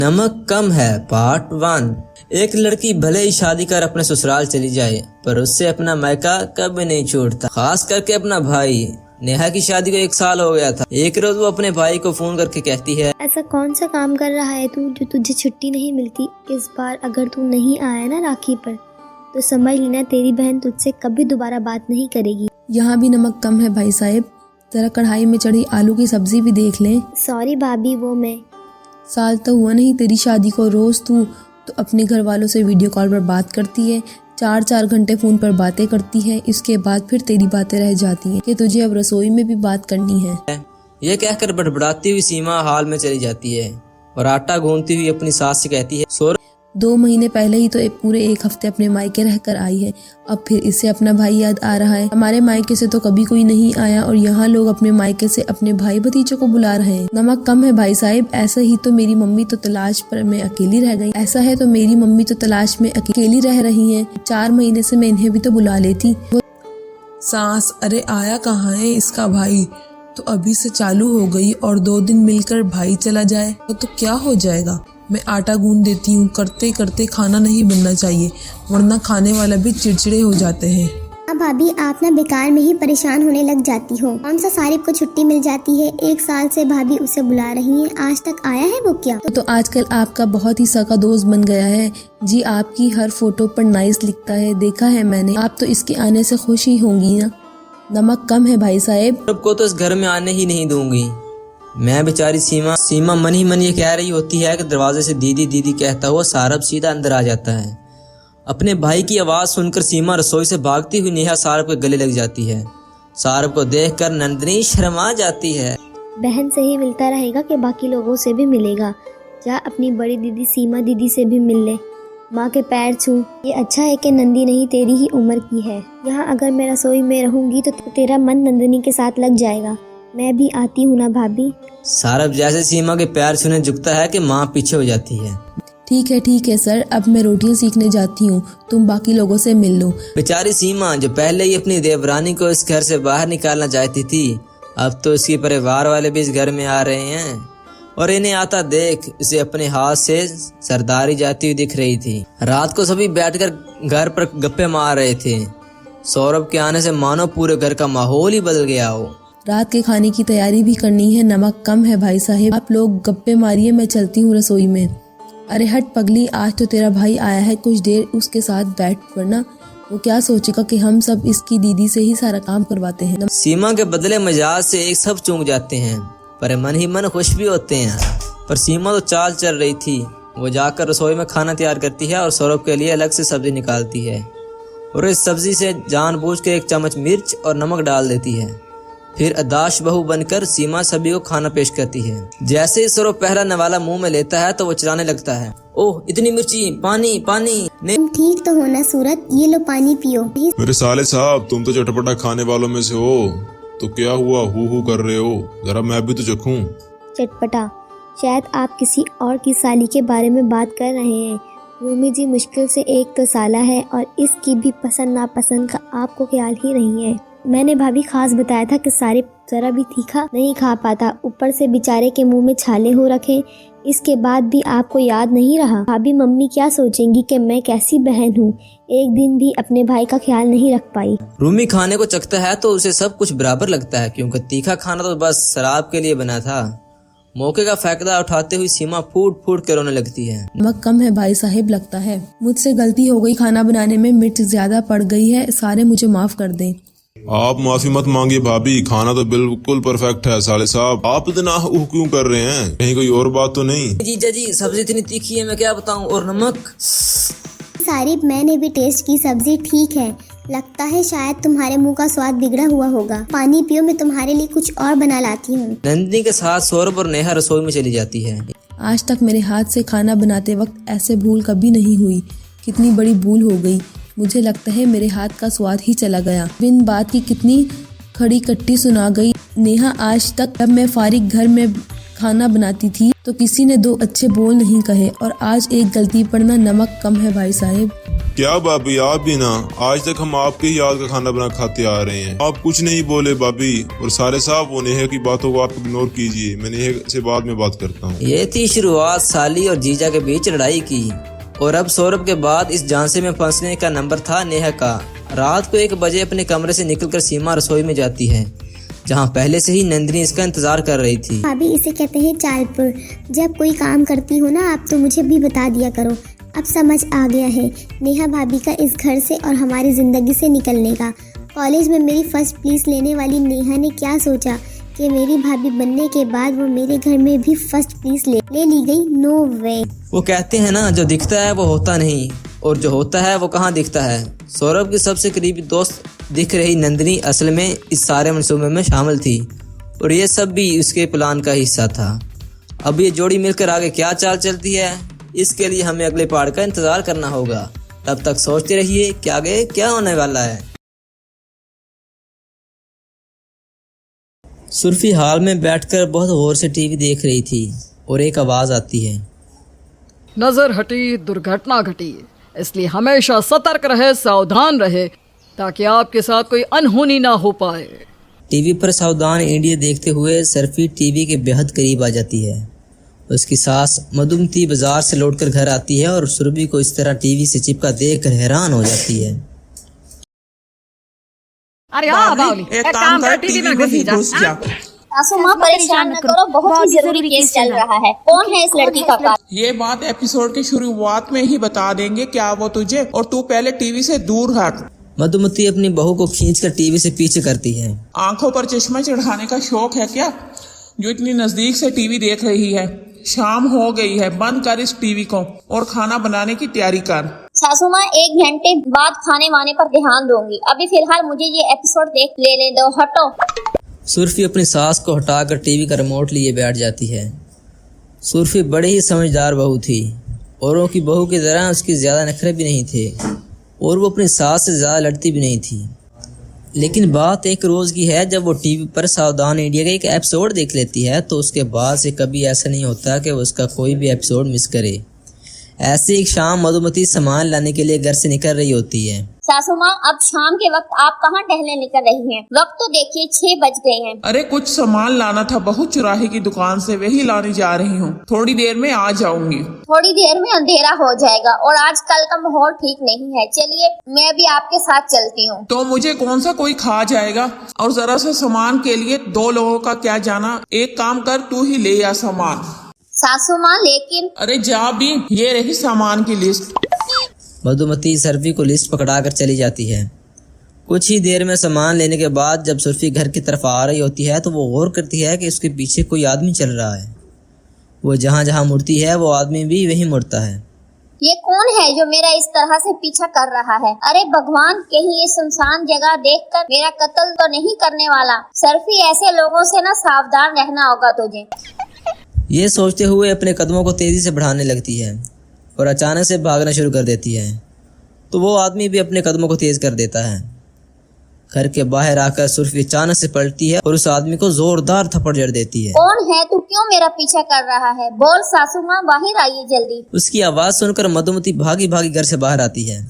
नमक कम है पार्ट 1। एक लड़की भले ही शादी कर अपने ससुराल चली जाए पर उससे अपना मायका कभी नहीं छोड़ता, खास करके अपना भाई। नेहा की शादी को 1 साल हो गया था। एक रोज वो अपने भाई को फोन करके कहती है, ऐसा कौन सा काम कर रहा है तू जो तुझे छुट्टी नहीं मिलती। इस बार अगर तू नहीं आया ना राखी पर तो समझ लेना तेरी बहन तुझसे कभी दोबारा बात नहीं करेगी। यहाँ भी नमक कम है भाई साहब, जरा कढ़ाई में चढ़ी आलू की सब्जी भी देख लें। सॉरी भाभी, वो मैं साल तो हुआ नहीं तेरी शादी को, रोज तू तो अपने घर वालों से वीडियो कॉल पर बात करती है, 4-4 घंटे फोन पर बातें करती है। इसके बाद फिर तेरी बातें रह जाती हैं कि तुझे अब रसोई में भी बात करनी है। ये कहकर बड़बड़ाती हुई सीमा हाल में चली जाती है और आटा गूंथती हुई अपनी सास से कहती है, 2 महीने पहले ही तो पूरे 1 हफ्ते अपने मायके रहकर आई है, अब फिर इससे अपना भाई याद आ रहा है। हमारे मायके से तो कभी कोई नहीं आया और यहाँ लोग अपने मायके से अपने भाई भतीजों को बुला रहे हैं। नमक कम है भाई साहब। ऐसा ही तो मेरी मम्मी तो तलाश पर मैं अकेली रह गई। ऐसा है तो मेरी मम्मी तो तलाश में अकेली रह रही है। 4 महीने से मैं इन्हें भी तो बुला लेती। सास, अरे आया कहाँ है इसका भाई? तो अभी से चालू हो गई और 2 दिन मिलकर भाई चला जाए तो क्या हो जाएगा। मैं आटा गूंद देती हूँ। करते करते खाना नहीं बनना चाहिए वरना खाने वाला भी चिड़चिड़े हो जाते हैं। भाभी, आप ना बेकार में ही परेशान होने लग जाती हो। कौन सा सारिब को छुट्टी मिल जाती है? 1 साल से भाभी उसे बुला रही हैं, आज तक आया है वो क्या? तो आजकल आपका बहुत ही सगा दोस्त बन गया है जी। आपकी हर फोटो पर नाइस लिखता है, देखा है मैंने। आप तो इसके आने से खुश ही होंगी ना। नमक कम है भाई साहब। सबको तो इस घर में आने ही नहीं दूंगी मैं। बेचारी सीमा मन ही मन ये कह रही होती है कि दरवाजे से दीदी दीदी कहता हुआ सारब सीधा अंदर आ जाता है। अपने भाई की आवाज सुनकर सीमा रसोई से भागती हुई नेहा सारब के गले लग जाती है। सारब को देखकर नंदिनी शर्मा जाती है। बहन से ही मिलता रहेगा कि बाकी लोगों से भी मिलेगा। जा अपनी बड़ी दीदी सीमा दीदी से भी मिल ले, माँ के पैर छू। ये अच्छा है कि नंदी नहीं तेरी ही उम्र की है। यहाँ अगर मैं रसोई में रहूंगी तो तेरा मन नंदिनी के साथ लग जाएगा। मैं भी आती हूँ ना भाभी। सारब जैसे सीमा के पैर छूने झुकता है कि माँ पीछे हो जाती है। ठीक है सर, अब मैं रोटियां सीखने जाती हूँ, तुम बाकी लोगों से मिल लो। बेचारी सीमा जो पहले ही अपनी देवरानी को इस घर से बाहर निकालना चाहती थी, अब तो इसके परिवार वाले भी इस घर में आ रहे हैं और इन्हें आता देख इसे अपने हाथ से सरदारी जाती हुई दिख रही थी। रात को सभी बैठकर घर पर गप्पे मार रहे थे। सौरभ के आने से मानो पूरे घर का माहौल ही बदल गया हो। रात के खाने की तैयारी भी करनी है। नमक कम है भाई साहब। आप लोग गप्पे मारिए, मैं चलती हूँ रसोई में। अरे हट पगली, आज तो तेरा भाई आया है, कुछ देर उसके साथ बैठ, वरना वो क्या सोचेगा कि हम सब इसकी दीदी से ही सारा काम करवाते हैं। सीमा के बदले मिजाज से एक सब चूक जाते हैं पर मन ही मन खुश भी होते हैं। पर सीमा तो चाल चल रही थी। वो जाकर रसोई में खाना तैयार करती है और सौरभ के लिए अलग से सब्जी निकालती है और इस सब्जी से जानबूझ के 1 चम्मच मिर्च और नमक डाल देती है। फिर अदाश बहू बनकर सीमा सभी को खाना पेश करती है। जैसे ही सौरभ पहला नवाला मुंह में लेता है तो वो चिल्लाने लगता है, ओह इतनी मिर्ची, पानी पानी। तुम ठीक तो हो ना सूरत? ये लो पानी पियो। मेरे साले साहब, तुम तो चटपटा खाने वालों में से हो, तो क्या हुआ हु कर रहे हो? जरा मैं भी तो चखूं। चटपटा? शायद आप किसी और की साली के बारे में बात कर रहे हैं। रूमी जी मुश्किल से एक तो साला है और इसकी भी पसंद नापसंद का आपको ख्याल ही नहीं है। मैंने भाभी खास बताया था कि सारे जरा भी तीखा नहीं खा पाता, ऊपर से बेचारे के मुंह में छाले हो रखे। इसके बाद भी आपको याद नहीं रहा? भाभी मम्मी क्या सोचेंगी कि मैं कैसी बहन हूँ, एक दिन भी अपने भाई का ख्याल नहीं रख पाई। रूमी खाने को चखता है तो उसे सब कुछ बराबर लगता है क्योंकि तीखा खाना तो बस शराब के लिए बना था। मौके का फायदा उठाते हुए सीमा फूट फूट कर रोने लगती है। नमक कम है भाई साहब, लगता है मुझसे गलती हो गई, खाना बनाने में मिर्च ज्यादा पड़ गई है, सारे मुझे माफ कर दें। आप माफी मत मांगिए भाभी, खाना तो बिल्कुल परफेक्ट है। साले साहब, आप इतना क्यों कर रहे हैं? कहीं कोई और बात तो नहीं? जीजा जी, सब्जी इतनी तीखी है मैं क्या बताऊं, और नमक। सारिब, मैंने भी टेस्ट की, सब्जी ठीक है। लगता है शायद तुम्हारे मुंह का स्वाद बिगड़ा हुआ होगा। पानी पियो, मैं तुम्हारे लिए कुछ और बना लाती हूँ। नंदिनी के साथ सौरभ और नेहा रसोई में चली जाती है। आज तक मेरे हाथ से खाना बनाते वक्त ऐसे भूल कभी नहीं हुई। कितनी बड़ी भूल हो गई। मुझे लगता है मेरे हाथ का स्वाद ही चला गया। बिन बात की कितनी खड़ी कट्टी सुना गई। नेहा, आज तक जब मैं फारिग घर में खाना बनाती थी तो किसी ने 2 अच्छे बोल नहीं कहे और आज एक गलती पर ना। नमक कम है भाई साहब। क्या भाभी, आप भी ना, आज तक हम आपके ही याद का खाना बना खाते आ रहे हैं। आप कुछ नहीं बोले भाभी। और साले साहब, वो नेहा की बातों को आप इग्नोर कीजिए, मैं नेहा से बाद में बात करता हूँ। ये थी शुरुआत साली और जीजा के बीच लड़ाई की। और अब सौरभ के बाद इस झांसे में फंसने का नंबर था नेहा का। रात को 1 बजे अपने कमरे से निकलकर सीमा रसोई में जाती है, जहाँ पहले से ही नंदिनी इसका इंतजार कर रही थी। भाभी, इसे कहते हैं चालपुर। जब कोई काम करती हो ना आप, तो मुझे भी बता दिया करो। अब समझ आ गया है नेहा भाभी का इस घर से और हमारी जिंदगी से निकलने का। कॉलेज में मेरी फर्स्ट प्लेस लेने वाली नेहा ने क्या सोचा कि मेरी भाभी बनने के बाद वो मेरे घर में भी फर्स्ट प्लेस ले ली गई। नो वे। वो कहते हैं ना, जो दिखता है वो होता नहीं, और जो होता है वो कहाँ दिखता है। सौरभ की सबसे करीबी दोस्त दिख रही नंदिनी असल में इस सारे मंसूबे में शामिल थी, और ये सब भी उसके प्लान का हिस्सा था। अब ये जोड़ी मिलकर आगे क्या चाल चलती है, इसके लिए हमें अगले पार्ट का इंतजार करना होगा। तब तक सोचते रहिए कि आगे क्या होने वाला है। सुर्फी हाल में बैठकर बहुत गौर से टीवी देख रही थी और एक आवाज आती है, नजर हटी दुर्घटना घटी, इसलिए हमेशा सतर्क रहे, सावधान रहे, ताकि आपके साथ कोई अनहोनी ना हो पाए। टीवी पर सावधान इंडिया देखते हुए सर्फी टीवी के बेहद करीब आ जाती है। उसकी सास मधुमती बाजार से लौटकर घर आती है और सुरभि को इस तरह टीवी से चिपका देखकर हैरान हो जाती है। अरे हाँ बावली, एक काम कर, टीवी में घुस जा। सासू माँ परेशान न करो, बहुत ही जरूरी केस चल रहा है। कौन है इस लड़की का कातिल? ये बात एपिसोड की शुरुआत में ही बता देंगे क्या वो तुझे, और तू पहले टीवी से दूर हट। मधुमती अपनी बहू को खींचकर टीवी से पीछे करती है। आंखों पर चश्मा चढ़ाने का शौक है क्या, जो इतनी नजदीक से टीवी देख रही है? शाम हो गई है, बंद कर इस टीवी को और खाना बनाने की तैयारी कर। सासू माँ 1 घंटे बाद खाने वाने पर ध्यान दूंगी, अभी फिलहाल मुझे ये एपिसोड देख लेने दो, हटो। सुर्फी अपनी सास को हटाकर टीवी का रिमोट लिए बैठ जाती है। सुर्फी बड़ी ही समझदार बहू थी, औरों की बहू की तरह उसकी ज्यादा नखरे भी नहीं थे, और वो अपनी सास से ज्यादा लड़ती भी नहीं थी। लेकिन बात एक रोज की है, जब वो टीवी पर सावधान इंडिया का एक एपिसोड देख लेती है, तो उसके बाद से कभी ऐसा नहीं होता कि वो उसका कोई भी एपिसोड मिस करे। ऐसे एक शाम मधुमती सामान लाने के लिए घर से निकल रही होती है। सासू माँ, अब शाम के वक्त आप कहाँ टहलने निकल रही हैं? वक्त तो देखिए 6 बज गए हैं। अरे कुछ सामान लाना था बहुत चुराहे की दुकान से, वही लाने जा रही हूँ, थोड़ी देर में आ जाऊंगी। थोड़ी देर में अंधेरा हो जाएगा और आजकल का माहौल ठीक नहीं है, चलिए मैं भी आपके साथ चलती हूँ। तो मुझे कौन सा कोई खा जाएगा, और जरा सा सामान के लिए 2 लोगों का क्या जाना। एक काम कर, तू ही ले आ सामान। सासू माँ लेकिन। अरे जा भी, ये रही सामान की लिस्ट। मधुमती सर्फी को लिस्ट पकड़ाकर चली जाती है। कुछ ही देर में सामान लेने के बाद जब सुर्फी घर की तरफ आ रही होती है, तो वो गौर करती है कि उसके पीछे कोई आदमी चल रहा है। वो जहाँ जहाँ मुड़ती है, वो आदमी भी वहीं मुड़ता है। ये कौन है जो मेरा इस तरह से पीछा कर रहा है? अरे भगवान, कहीं ये सुनसान जगह देखकर मेरा कत्ल तो नहीं करने वाला। सर्फी, ऐसे लोगों से ना सावधान रहना होगा तुझे। ये सोचते हुए अपने कदमों को तेजी से बढ़ाने लगती है और अचानक से भागना शुरू कर देती है, तो वो आदमी भी अपने कदमों को तेज कर देता है। घर के बाहर आकर सुर्फी अचानक से पलटती है और उस आदमी को जोरदार थप्पड़ जड़ देती है। कौन है तू? क्यों मेरा पीछा कर रहा है? बोल सासू माँ, बाहर आइए जल्दी। उसकी आवाज सुनकर मधुमती भागी भागी घर से बाहर आती है।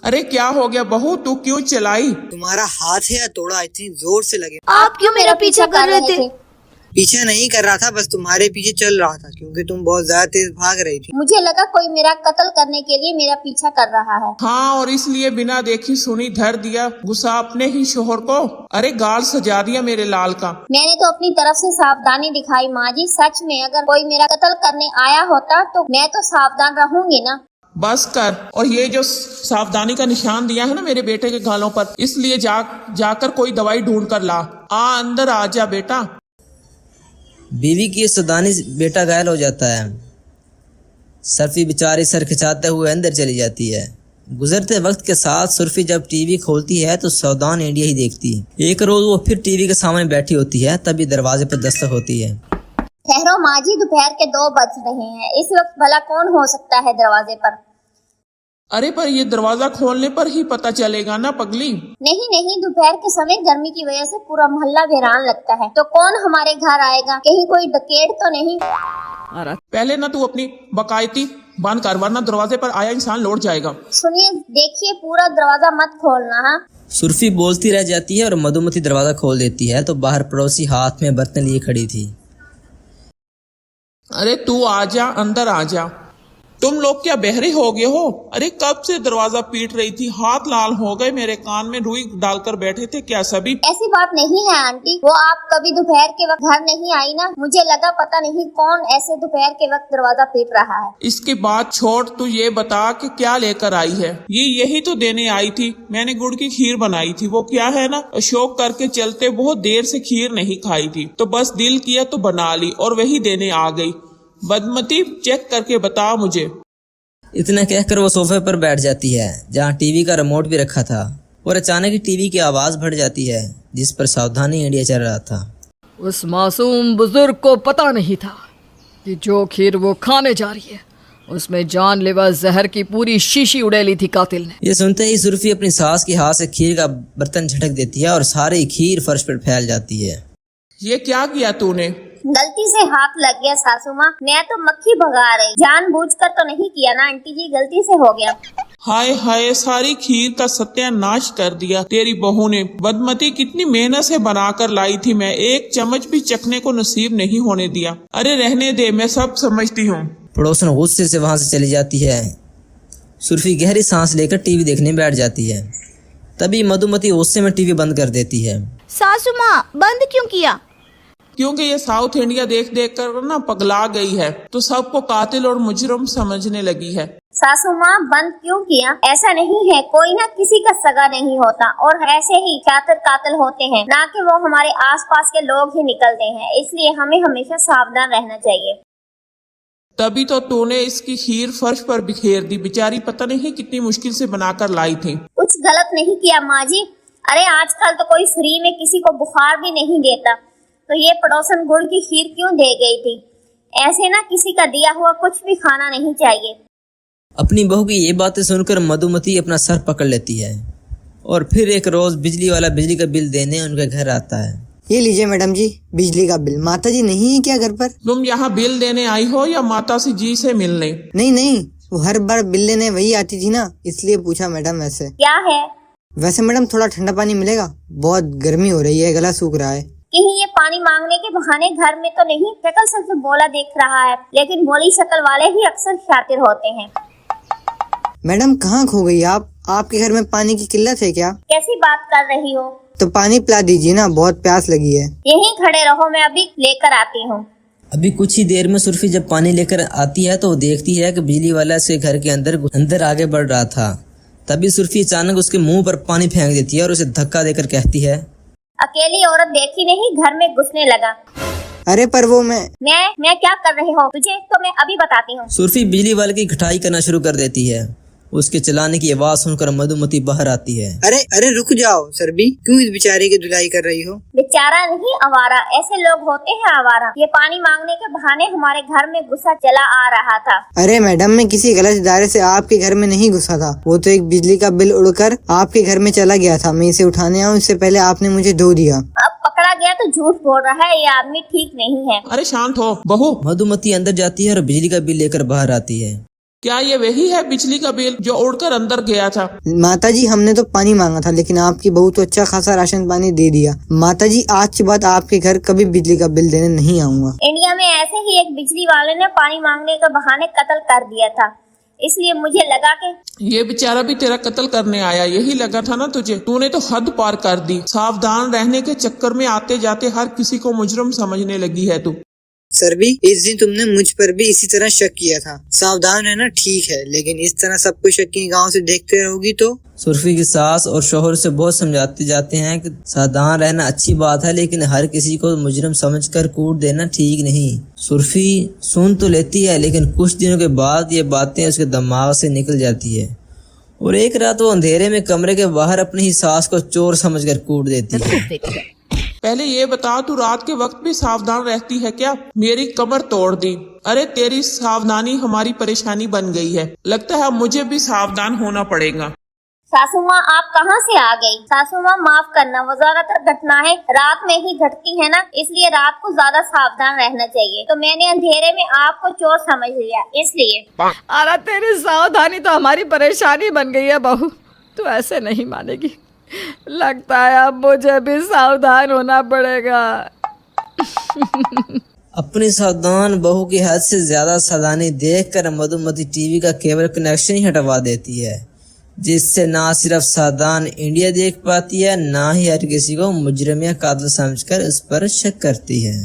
अरे क्या हो गया बहू, तू क्यों चलाई? तुम्हारा हाथ है या तोड़ा इतनी जोर से लगे? आप क्यों मेरा पीछा कर रहे थे? पीछे नहीं कर रहा था, बस तुम्हारे पीछे चल रहा था, क्योंकि तुम बहुत ज्यादा तेज भाग रही थी। मुझे लगा कोई मेरा कत्ल करने के लिए मेरा पीछा कर रहा है। हाँ, और इसलिए बिना देखी सुनी धर दिया गुस्सा अपने ही शोहर को। अरे गाल सजा दिया मेरे लाल का। मैंने तो अपनी तरफ से सावधानी दिखाई माँ जी। सच में अगर कोई मेरा कत्ल करने आया होता तो मैं तो सावधान रहूंगी ना। बस कर, और ये जो सावधानी का निशान दिया है ना मेरे बेटे के गालों पर, इसलिए जाकर कोई दवाई ढूंढ कर ला। अंदर आ जा बेटा। बीवी की सावधानी से बेटा घायल हो जाता है। सर्फी बेचारी सर खिंचाते हुए अंदर चली जाती है। गुजरते वक्त के साथ सुर्फी जब टीवी खोलती है तो सावधान इंडिया ही देखती है। एक रोज वो फिर टीवी के सामने बैठी होती है, तभी दरवाजे पर दस्तक होती है। ठहरो माँ जी, दोपहर के 2 बज रहे हैं, इस वक्त भला कौन हो सकता है दरवाजे पर? अरे पर ये दरवाजा खोलने पर ही पता चलेगा ना पगली। नहीं नहीं, दोपहर के समय गर्मी की वजह से पूरा मोहल्ला वीरान लगता है, तो कौन हमारे घर आएगा? कहीं कोई डकैत तो नहीं? अरे पहले ना तू अपनी बकायती बंद कर, वरना दरवाजे पर आया इंसान लौट जाएगा। सुनिए, देखिए, पूरा दरवाजा मत खोलना। हाँ, सुर्फी बोलती रह जाती है और मधुमती दरवाजा खोल देती है तो बाहर पड़ोसी हाथ में बर्तन लिए खड़ी थी। अरे तू आजा, अंदर आजा। तुम लोग क्या बहरे हो गए हो? अरे कब से दरवाजा पीट रही थी, हाथ लाल हो गए, मेरे कान में रुई डालकर बैठे थे क्या सभी? ऐसी बात नहीं है आंटी, वो आप कभी दोपहर के वक्त घर नहीं आई ना, मुझे लगा पता नहीं कौन ऐसे दोपहर के वक्त दरवाजा पीट रहा है। इसके बाद छोड़, तू ये बता कि क्या लेकर आई है? यही तो देने आई थी। मैंने गुड़ की खीर बनाई थी, वो क्या है ना, शौक करके चलते बहुत देर से खीर नहीं खाई थी, तो बस दिल किया तो बना ली और वही देने आ गई। बदमती, चेक करके बता मुझे। इतना कहकर वो सोफे पर बैठ जाती है जहाँ टीवी का रिमोट भी रखा था और अचानक ही टीवी की आवाज बढ़ जाती है जिस पर सावधानी इंडिया चल रहा था। उस मासूम बुजुर्ग को पता नहीं था कि जो खीर वो खाने जा रही है उसमें जानलेवा जहर की पूरी शीशी उड़ेली थी कातिल ने। ये सुनते ही सुर्फी अपनी सास के हाथ से खीर का बर्तन झटक देती है और सारी खीर फर्श पर फैल जाती है। ये क्या किया तूने? गलती से हाथ लग गया सासू माँ, मैं तो मक्खी भगा रही, जानबूझकर तो नहीं किया ना आंटी जी, गलती से हो गया। हाय हाय, सारी खीर का सत्यानाश कर दिया तेरी बहू ने। बदमती, कितनी मेहनत से बनाकर लाई थी, मैं एक चम्मच भी चखने को नसीब नहीं होने दिया। अरे रहने दे, मैं सब समझती हूँ। पड़ोसन गुस्से से वहां से चली जाती है। सुर्फी गहरी सांस लेकर टीवी देखने बैठ जाती है। तभी मधुमती गुस्से में टीवी बंद कर देती है। सासू माँ, बंद क्यों किया? क्योंकि ये साउथ इंडिया देख देख कर ना पगला गई है, तो सबको कातिल और मुजरिम समझने लगी है। सासू माँ, बंद क्यों किया? ऐसा नहीं है, कोई ना किसी का सगा नहीं होता, और ऐसे ही शातिर कातिल होते हैं, ना कि वो हमारे आसपास के लोग ही निकलते हैं, इसलिए हमें हमेशा सावधान रहना चाहिए। तभी तो तूने इसकी खीर फर्श पर बिखेर दी, बेचारी पता नहीं कितनी मुश्किल से बनाकर लाई थी। कुछ गलत नहीं किया माँ जी। अरे आजकल तो कोई फ्री में किसी को बुखार भी नहीं देता, तो ये पड़ोसन गुड़ की खीर क्यों दे गई थी? ऐसे ना किसी का दिया हुआ कुछ भी खाना नहीं चाहिए। अपनी बहू की ये बातें सुनकर मधुमती अपना सर पकड़ लेती है और फिर एक रोज बिजली वाला बिजली का बिल देने उनके घर आता है। ये लीजिए मैडम जी, बिजली का बिल। माता जी नहीं है क्या घर पर? तुम यहाँ बिल देने आई हो या माता जी से मिलने? नहीं, वो हर बार बिल लेने वही आती थी ना, इसलिए पूछा मैडम। ऐसे क्या है? वैसे मैडम थोड़ा ठंडा पानी मिलेगा, बहुत गर्मी हो रही है, गला सूख रहा है। कहीं ये पानी मांगने के बहाने घर में तो नहीं? शक्ल से तो बोला देख रहा है, लेकिन बोली शक्ल वाले ही अक्सर शातिर होते हैं। मैडम कहाँ खो गई आप? आपके घर में पानी की किल्लत है क्या? कैसी बात कर रही हो? तो पानी पिला दीजिए ना, बहुत प्यास लगी है। यहीं खड़े रहो, मैं अभी लेकर आती हूँ। अभी कुछ ही देर में सुर्फी जब पानी लेकर आती है तो वो देखती है कि बिजली वाला उसके घर के अंदर आगे बढ़ रहा था। तभी सुर्फी अचानक उसके मुंह पर पानी फेंक देती है और उसे धक्का देकर कहती है, अकेली औरत देखी नहीं, घर में घुसने लगा। अरे पर वो मैं क्या कर रही हो? तुझे तो मैं अभी बताती हूँ। सुर्फी बिजली वाले की घटाई करना शुरू कर देती है। उसके चलाने की आवाज सुनकर मधुमती बाहर आती है। अरे रुक जाओ सरबी, क्यों इस बेचारे की धुलाई कर रही हो? बेचारा नहीं, आवारा। ऐसे लोग होते हैं आवारा। ये पानी मांगने के बहाने हमारे घर में घुसा चला आ रहा था। अरे मैडम, मैं किसी गलत इदारे से आपके घर में नहीं घुसा था, वो तो एक बिजली का बिल उड़कर आपके घर में चला गया था। मैं इसे उठाने आऊँ इससे पहले आपने मुझे धो दिया। अब पकड़ा गया तो झूठ बोल रहा है, ये आदमी ठीक नहीं है। अरे शांत हो बहू। मधुमती अंदर जाती है और बिजली का बिल लेकर बाहर आती है। क्या ये वही है बिजली का बिल जो उड़कर अंदर गया था? माताजी, हमने तो पानी मांगा था, लेकिन आपकी बहू तो अच्छा खासा राशन पानी दे दिया। माताजी, आज के बाद आपके घर कभी बिजली का बिल देने नहीं आऊंगा। इंडिया में ऐसे ही एक बिजली वाले ने पानी मांगने के बहाने कत्ल कर दिया था, इसलिए मुझे लगा कि ये बेचारा भी तेरा कत्ल करने आया। यही लगा था ना तुझे? तूने तो हद पार कर दी। सावधान रहने के चक्कर में आते जाते हर किसी को मुजरिम समझने लगी है तू। सरबी, इस दिन तुमने मुझ पर भी इसी तरह शक किया था। सावधान रहना ठीक है, लेकिन इस तरह सबको शक की निगाहों से देखते रहोगी तो? सुर्फी की सास और शोहर से बहुत समझाते जाते हैं कि सावधान रहना अच्छी बात है, लेकिन हर किसी को मुजरिम समझकर कूट देना ठीक नहीं। सुर्फी सुन तो लेती है, लेकिन कुछ दिनों के बाद ये बातें उसके दिमाग से निकल जाती है और एक रात वो अंधेरे में कमरे के बाहर अपनी ही सास को चोर समझकर कूट देती है। पहले ये बता, तू रात के वक्त भी सावधान रहती है क्या? मेरी कमर तोड़ दी। अरे तेरी सावधानी हमारी परेशानी बन गई है। लगता है मुझे भी सावधान होना पड़ेगा। सासू माँ आप कहाँ से आ गई? सासू माँ माफ करना, वो ज्यादातर घटनाएं रात में ही घटती है ना, इसलिए रात को ज्यादा सावधान रहना चाहिए। तो मैंने अंधेरे में आपको चोर समझ लिया इसलिए। अरे तेरी सावधानी तो हमारी परेशानी बन गई है बहू, तू ऐसे नहीं मानेगी। लगता है अब मुझे भी सावधान होना पड़ेगा। अपनी सावधान बहू की हद से ज्यादा सावधानी देखकर मधुमती टीवी का केबल कनेक्शन ही हटवा देती है, जिससे ना सिर्फ सावधान इंडिया देख पाती है, ना ही हर किसी को मुजरिम या कातिल समझकर उस पर शक करती है।